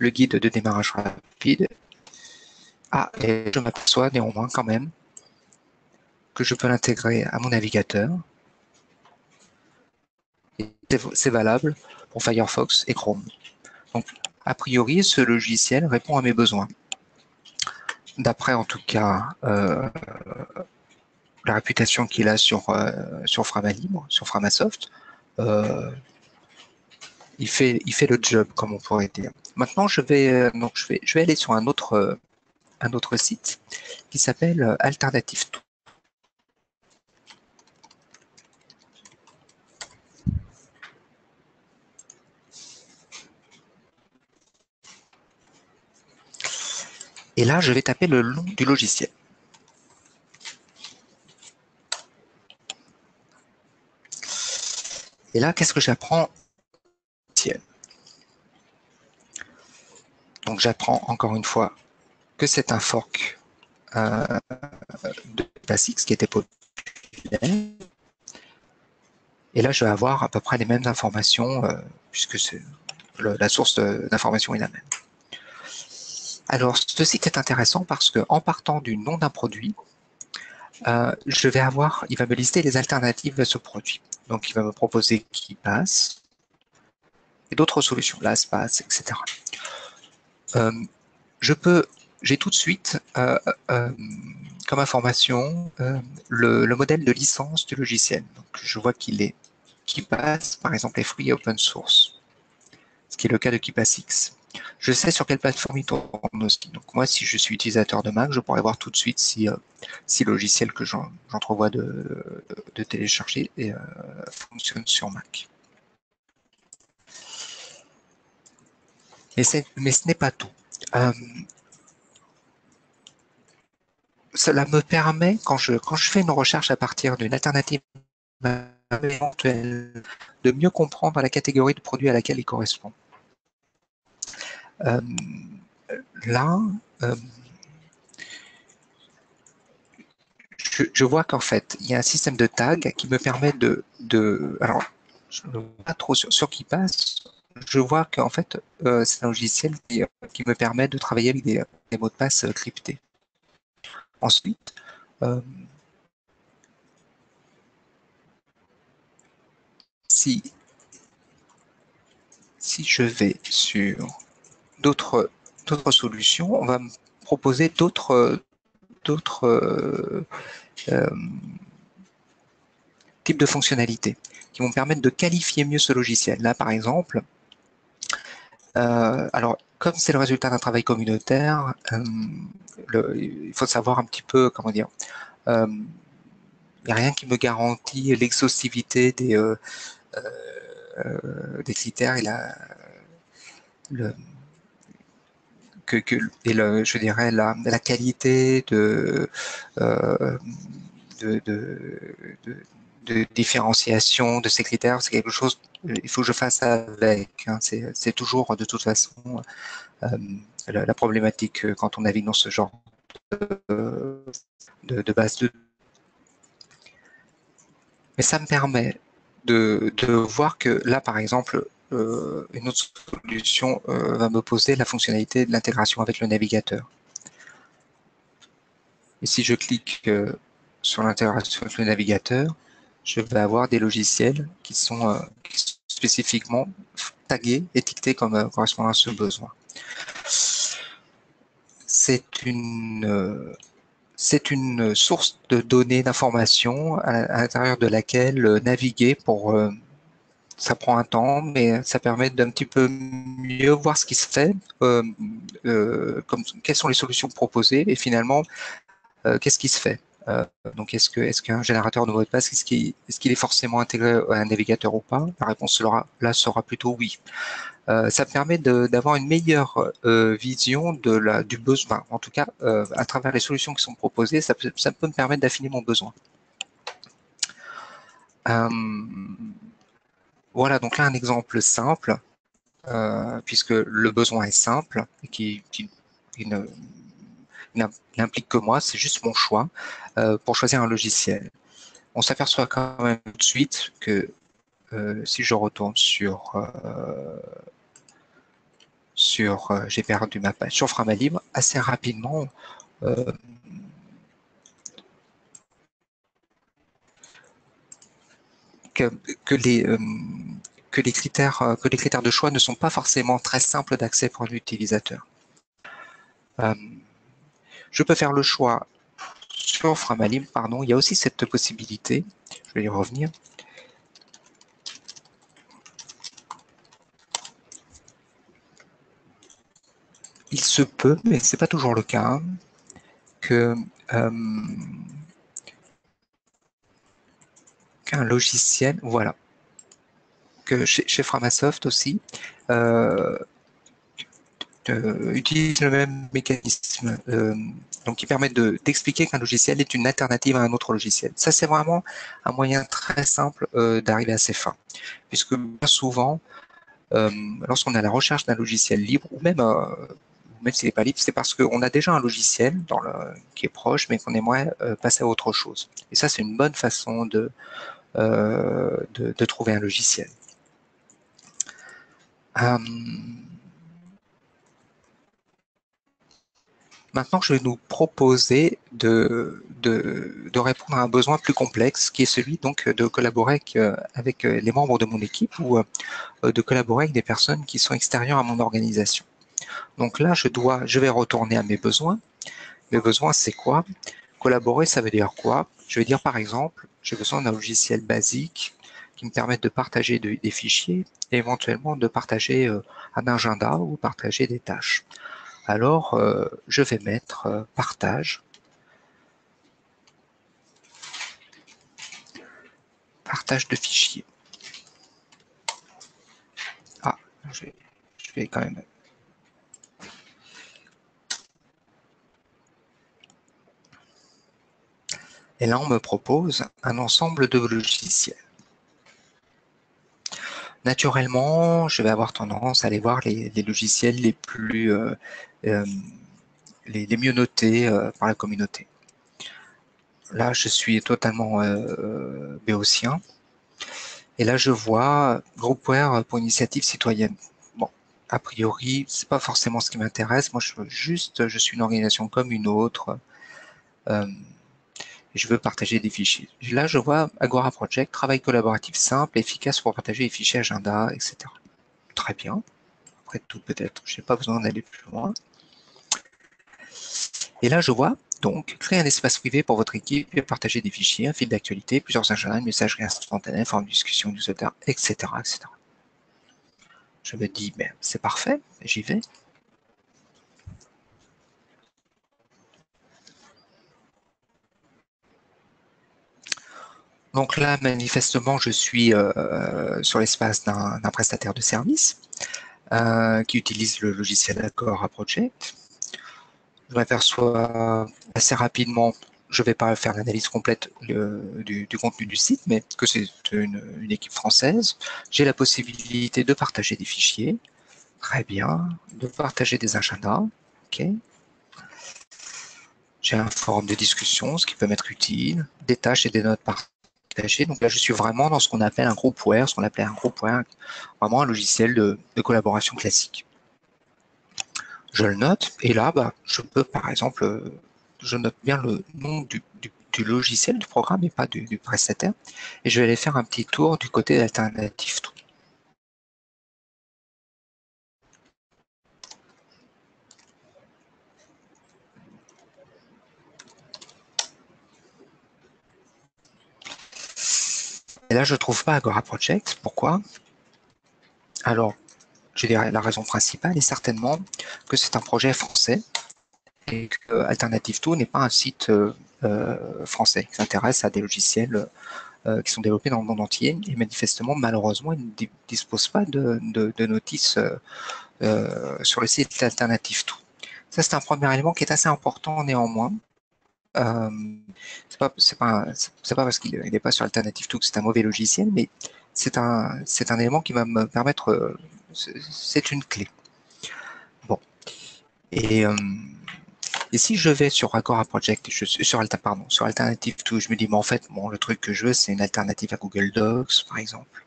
guide de démarrage rapide. Ah, et je m'aperçois néanmoins quand même que je peux l'intégrer à mon navigateur. C'est valable pour Firefox et Chrome. Donc, a priori, ce logiciel répond à mes besoins. D'après, en tout cas, la réputation qu'il a sur Framalibre, sur Framasoft, euh, il fait le job, comme on pourrait dire. Maintenant, je vais aller sur un autre site qui s'appelle Alternative Tout. Et là, je vais taper le nom du logiciel. Et là, qu'est-ce que j'apprends? Donc, j'apprends encore une fois que c'est un fork de PassX qui était populaire. Et là, je vais avoir à peu près les mêmes informations, puisque la source d'information est la même. Alors, ce site est intéressant parce qu'en partant du nom d'un produit, il va me lister les alternatives à ce produit. Donc, il va me proposer KeePass et d'autres solutions, LastPass, etc. J'ai tout de suite comme information le modèle de licence du logiciel. Donc, je vois KeePass, par exemple, est free et open source, ce qui est le cas de KeePassX. Je sais sur quelle plateforme il tourne aussi. Donc moi, si je suis utilisateur de Mac, je pourrais voir tout de suite si le logiciel que j'entrevois de télécharger fonctionne sur Mac. Mais ce n'est pas tout. Cela me permet, quand je fais une recherche à partir d'une alternative éventuelle, de mieux comprendre la catégorie de produits à laquelle il correspond. Là, je vois qu'en fait, il y a un système de tags qui me permet alors, je ne vois pas trop sur qui passe. je vois qu'en fait, c'est un logiciel qui me permet de travailler avec des mots de passe cryptés. Ensuite, si je vais sur d'autres solutions, on va me proposer d'autres euh, types de fonctionnalités qui vont permettre de qualifier mieux ce logiciel. Là, par exemple, alors, comme c'est le résultat d'un travail communautaire, il faut savoir un petit peu, comment dire, il n'y a rien qui me garantit l'exhaustivité des critères et le, je dirais la qualité euh, de, de, de, de différenciation de ces critères. C'est quelque chose, il faut que je fasse avec. Hein. C'est toujours de toute façon euh, la problématique quand on navigue dans ce genre de base de. Mais ça me permet de voir que là, par exemple, une autre solution va me poser la fonctionnalité de l'intégration avec le navigateur. Et si je clique sur l'intégration avec le navigateur, je vais avoir des logiciels qui sont spécifiquement tagués, étiquetés comme correspondant à ce besoin. C'est une source de données, d'informations à l'intérieur de laquelle naviguer ça prend un temps, mais ça permet d'un petit peu mieux voir ce qui se fait, quelles sont les solutions proposées et finalement qu'est-ce qui se fait. Donc est-ce qu'un générateur de mot de passe, est-ce qu'il est forcément intégré à un navigateur ou pas? La réponse là sera plutôt oui. Ça permet d'avoir une meilleure vision du besoin. En tout cas, à travers les solutions qui sont proposées, ça peut me permettre d'affiner mon besoin. Voilà, donc là un exemple simple, puisque le besoin est simple, qui n'implique que moi, c'est juste mon choix pour choisir un logiciel. On s'aperçoit quand même tout de suite que si je retourne j'ai perdu ma page, sur Framalim, assez rapidement, euh, que, que, les, euh, que les critères de choix ne sont pas forcément très simples d'accès pour l'utilisateur. Je peux faire le choix sur Framalim, pardon, il y a aussi cette possibilité, je vais y revenir. Il se peut, mais c'est pas toujours le cas, qu'un logiciel, voilà, que chez Framasoft aussi, utilise le même mécanisme, donc qui permet d'expliquer qu'un logiciel est une alternative à un autre logiciel. Ça, c'est vraiment un moyen très simple d'arriver à ces fins, puisque bien souvent, lorsqu'on est à la recherche d'un logiciel libre, ou même s'il n'est pas libre, c'est parce qu'on a déjà un logiciel qui est proche, mais qu'on aimerait passer à autre chose. Et ça, c'est une bonne façon de trouver un logiciel. Maintenant, je vais nous proposer de répondre à un besoin plus complexe, qui est celui donc de collaborer avec les membres de mon équipe ou de collaborer avec des personnes qui sont extérieures à mon organisation. Donc là, je vais retourner à mes besoins. Mes besoins, c'est quoi? Collaborer, ça veut dire quoi? Je vais dire par exemple, j'ai besoin d'un logiciel basique qui me permette de partager des fichiers et éventuellement de partager un agenda ou partager des tâches. Alors, je vais mettre partage de fichiers. Ah, je vais quand même. Et là, on me propose un ensemble de logiciels. Naturellement, je vais avoir tendance à aller voir les logiciels les mieux notés par la communauté. Là, je suis totalement béotien. Et là, je vois Groupware pour initiative citoyenne. Bon, a priori, c'est pas forcément ce qui m'intéresse. Moi, je suis une organisation comme une autre. Euh, et je veux partager des fichiers. Là, je vois Agora Project, travail collaboratif simple, efficace pour partager les fichiers agenda, etc. Très bien. Après tout, peut-être, je n'ai pas besoin d'aller plus loin. Et là, je vois donc créer un espace privé pour votre équipe et partager des fichiers, un fil d'actualité, plusieurs agendas, une messagerie instantanée, forme de discussion, newsletter, etc., etc. Je me dis, ben, c'est parfait, j'y vais. Donc là, manifestement, je suis sur l'espace d'un prestataire de service qui utilise le logiciel Agora Project. Je m'aperçois assez rapidement, je ne vais pas faire l'analyse complète du contenu du site, mais que c'est une équipe française. J'ai la possibilité de partager des fichiers, très bien, de partager des agendas, ok. J'ai un forum de discussion, ce qui peut m'être utile, des tâches et des notes partagées. Donc là, je suis vraiment dans ce qu'on appelle un groupware, ce qu'on appelait un groupware, vraiment un logiciel de collaboration classique. Je le note, et là, bah, je peux, par exemple, je note bien le nom du logiciel, du programme, et pas du prestataire, et je vais aller faire un petit tour du côté alternatif. Et là, je ne trouve pas Agora Project. Pourquoi? Alors, je dirais la raison principale est certainement que c'est un projet français et que Alternative To n'est pas un site français qui s'intéresse à des logiciels qui sont développés dans le monde entier. Et manifestement, malheureusement, ils ne disposent pas de notices sur le site Alternative To. Ça, c'est un premier élément qui est assez important néanmoins. Euh, c'est pas parce qu'il n'est pas sur Alternative To que c'est un mauvais logiciel, mais c'est un élément qui va me permettre, c'est une clé. Bon. Et, euh, et si je vais sur Agora Project, sur Alternative To, je me dis, mais en fait, bon, le truc que je veux, c'est une alternative à Google Docs, par exemple.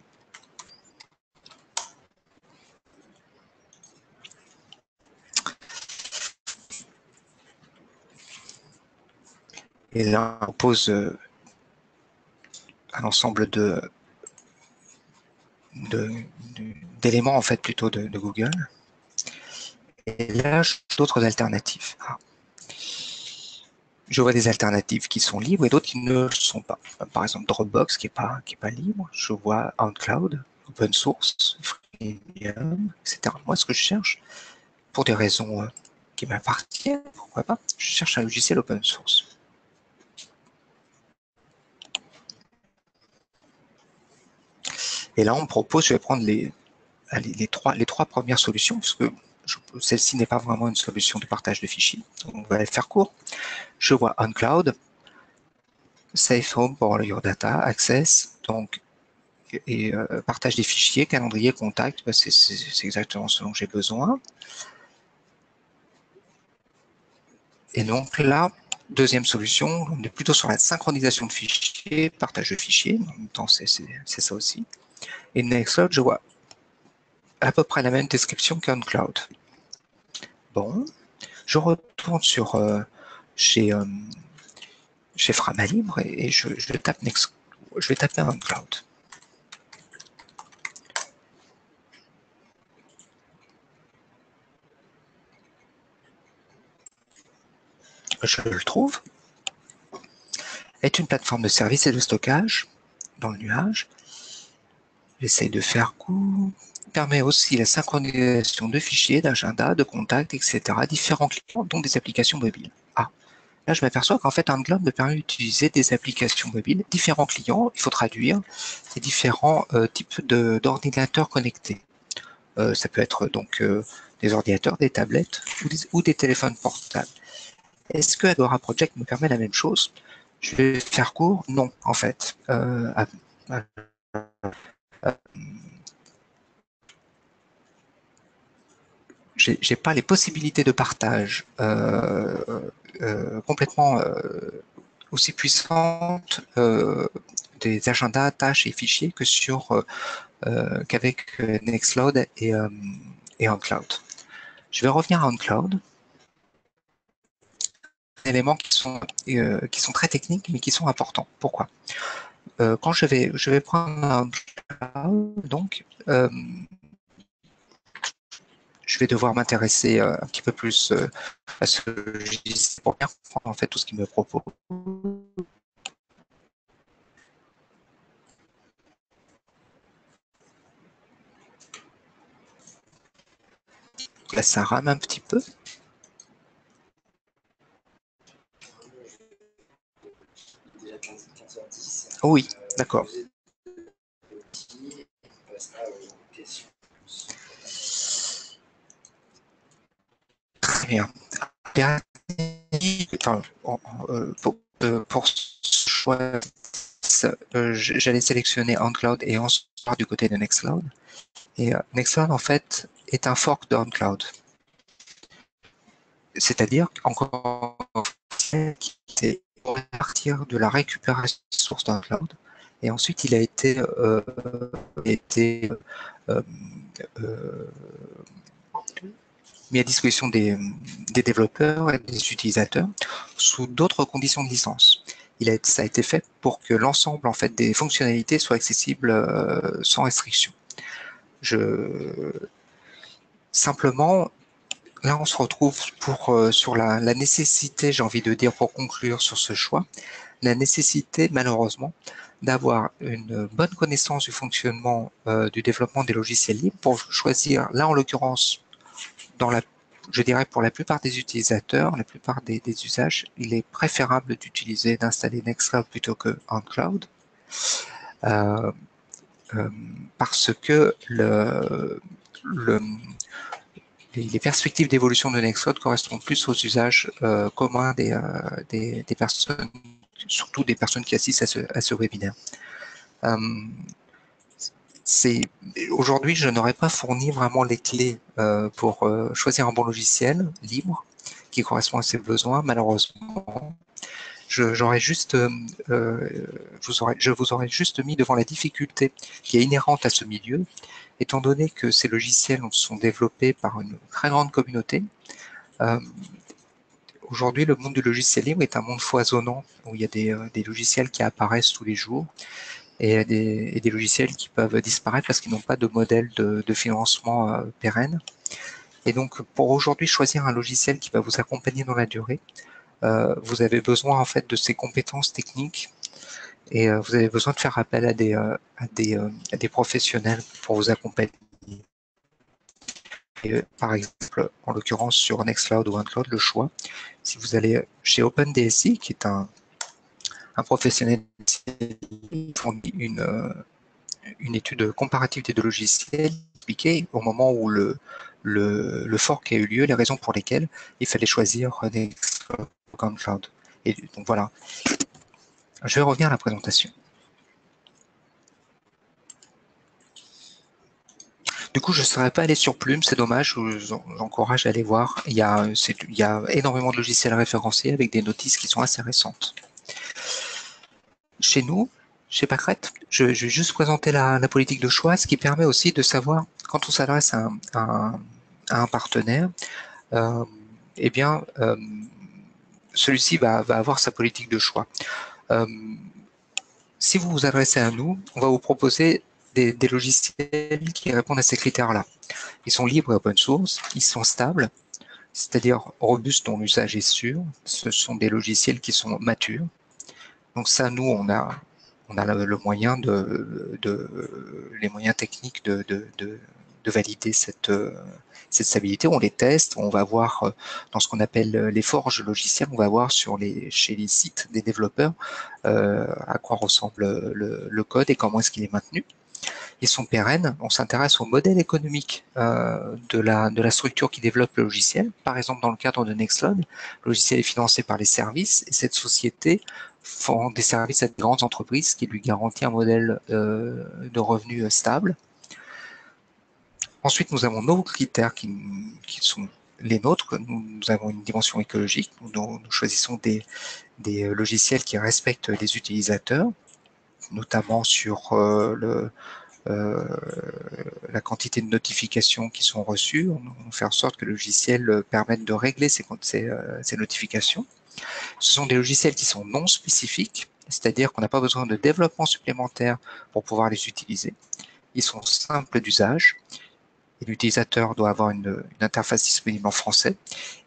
Et là, on pose un ensemble de, d'éléments, en fait, plutôt de Google. Et là, j'ai d'autres alternatives. Ah. Je vois des alternatives qui sont libres et d'autres qui ne le sont pas. Par exemple, Dropbox qui est pas libre. Je vois OnCloud, open source, freemium, etc. Moi, ce que je cherche, pour des raisons qui m'appartiennent, pourquoi pas, je cherche un logiciel open source. Et là, on me propose, je vais prendre les trois premières solutions, parce que celle-ci n'est pas vraiment une solution de partage de fichiers. Donc, on va faire court. Je vois OnCloud, Safe Home pour All Your Data, Access, donc et partage des fichiers, calendrier, contact, bah, c'est exactement ce dont j'ai besoin. Et donc là, deuxième solution, on est plutôt sur la synchronisation de fichiers, partage de fichiers, en même temps c'est ça aussi. Et Nextcloud, je vois à peu près la même description qu'OnCloud. Bon, je retourne sur chez Framalibre et je tape je vais taper OnCloud. Je le trouve. Est une plateforme de service et de stockage dans le nuage. J'essaie de faire court. Permet aussi la synchronisation de fichiers, d'agenda, de contacts, etc. Différents clients, dont des applications mobiles. Ah, là je m'aperçois qu'en fait OnCloud me permet d'utiliser des applications mobiles, différents clients, il faut traduire, ces différents types d'ordinateurs connectés. Ça peut être donc des ordinateurs, des tablettes ou des téléphones portables. Est-ce que Agora Project me permet la même chose? Je vais faire court, non, en fait. J'ai pas les possibilités de partage complètement aussi puissantes des agendas, tâches et fichiers que qu'avec Nextcloud et OnCloud. Je vais revenir à OnCloud. Éléments qui sont très techniques, mais qui sont importants. Pourquoi? Quand je vais prendre un OnCloud, donc, je vais devoir m'intéresser un petit peu plus à ce logiciel pour bien comprendre en fait tout ce qu'il me propose. Là, ça rame un petit peu. Oh oui, d'accord. Très bien. Enfin, pour ce choix, j'allais sélectionner OnCloud et ensuite du côté de Nextcloud. Et Nextcloud, en fait, est un fork de OnCloud. C'est-à-dire, encore qui était à partir de la récupération de sources d'OnCloud. Et ensuite, il a été euh, euh, mis à disposition des développeurs et des utilisateurs sous d'autres conditions de licence. Ça a été fait pour que l'ensemble en fait des fonctionnalités soient accessibles sans restriction. Simplement, là, on se retrouve sur la nécessité, j'ai envie de dire pour conclure sur ce choix, la nécessité malheureusement d'avoir une bonne connaissance du fonctionnement du développement des logiciels libres pour choisir, là en l'occurrence, je dirais pour la plupart des utilisateurs, la plupart des usages, il est préférable d'installer Nextcloud plutôt que OnCloud, euh, parce que les perspectives d'évolution de Nextcloud correspondent plus aux usages communs des personnes, surtout des personnes qui assistent à ce webinaire. Aujourd'hui, je n'aurais pas fourni vraiment les clés pour choisir un bon logiciel libre qui correspond à ses besoins, malheureusement. Je vous aurais juste mis devant la difficulté qui est inhérente à ce milieu, étant donné que ces logiciels sont développés par une très grande communauté. Aujourd'hui, le monde du logiciel libre est un monde foisonnant, où il y a des logiciels qui apparaissent tous les jours, et des logiciels qui peuvent disparaître parce qu'ils n'ont pas de modèle de financement pérenne. Et donc, pour aujourd'hui choisir un logiciel qui va vous accompagner dans la durée, vous avez besoin en fait de ces compétences techniques et vous avez besoin de faire appel à des professionnels pour vous accompagner. Et, par exemple, en l'occurrence sur Nextcloud ou OneCloud, le choix, si vous allez chez OpenDSI, qui est un professionnel qui fournit une étude comparative des deux logiciels, expliquer au moment où le fork a eu lieu, les raisons pour lesquelles il fallait choisir Nextcloud ou OneCloud. Et donc voilà. Je vais revenir à la présentation. Du coup, je ne serais pas allé sur Plume, c'est dommage, je vous encourage à aller voir. Il y a énormément de logiciels référencés avec des notices qui sont assez récentes. Chez nous, chez Pacrette, je vais juste présenter la politique de choix, ce qui permet aussi de savoir, quand on s'adresse à un partenaire, eh bien, celui-ci va avoir sa politique de choix. Si vous vous adressez à nous, on va vous proposer des logiciels qui répondent à ces critères-là. Ils sont libres et open source, ils sont stables, c'est-à-dire robustes dont l'usage est sûr. Ce sont des logiciels qui sont matures. Donc ça, nous, on a le moyen les moyens techniques de valider cette stabilité. On les teste, on va voir dans ce qu'on appelle les forges logicielles, on va voir chez les sites des développeurs à quoi ressemble le code et comment est-ce qu'il est maintenu. Ils sont pérennes. On s'intéresse au modèle économique de la structure qui développe le logiciel. Par exemple, dans le cadre de Nextcloud, le logiciel est financé par les services et cette société font des services à de grandes entreprises qui lui garantit un modèle de revenus stable. Ensuite, nous avons nos critères qui sont les nôtres. Nous avons une dimension écologique. Nous choisissons des logiciels qui respectent les utilisateurs. notamment sur la quantité de notifications qui sont reçues. On fait en sorte que le logiciel permette de régler ces notifications. Ce sont des logiciels qui sont non spécifiques, c'est-à-dire qu'on n'a pas besoin de développement supplémentaire pour pouvoir les utiliser. Ils sont simples d'usage et l'utilisateur doit avoir une interface disponible en français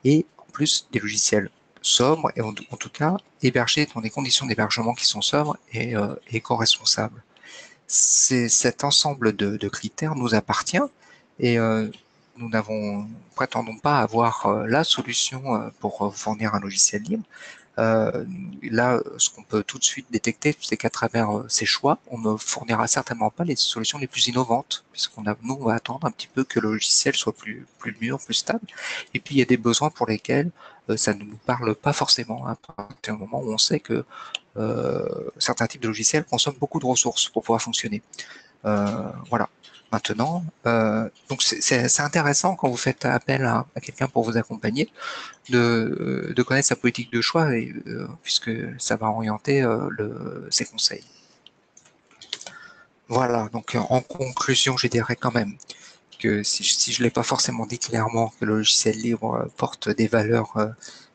et en plus des logiciels sobres et en tout cas hébergés dans des conditions d'hébergement qui sont sobres et éco-responsables. Cet ensemble de critères nous appartient et nous prétendons pas avoir la solution pour fournir un logiciel libre. Là, ce qu'on peut tout de suite détecter, c'est qu'à travers ces choix, on ne fournira certainement pas les solutions les plus innovantes, puisqu'on nous, on va attendre un petit peu que le logiciel soit plus mûr, plus stable. Et puis, il y a des besoins pour lesquels ça ne nous parle pas forcément, hein, à partir du moment où on sait que certains types de logiciels consomment beaucoup de ressources pour pouvoir fonctionner. Voilà. Maintenant, donc c'est intéressant quand vous faites appel à quelqu'un pour vous accompagner de connaître sa politique de choix et, puisque ça va orienter ses conseils. Voilà, donc en conclusion, je dirais quand même que si je ne l'ai pas forcément dit clairement, que le logiciel libre porte des valeurs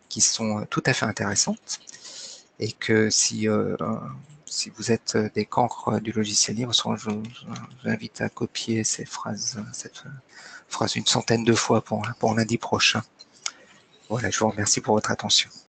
qui sont tout à fait intéressantes et que si vous êtes des cancres du logiciel libre, je vous invite à copier cette phrase une centaine de fois pour lundi prochain. Voilà, je vous remercie pour votre attention.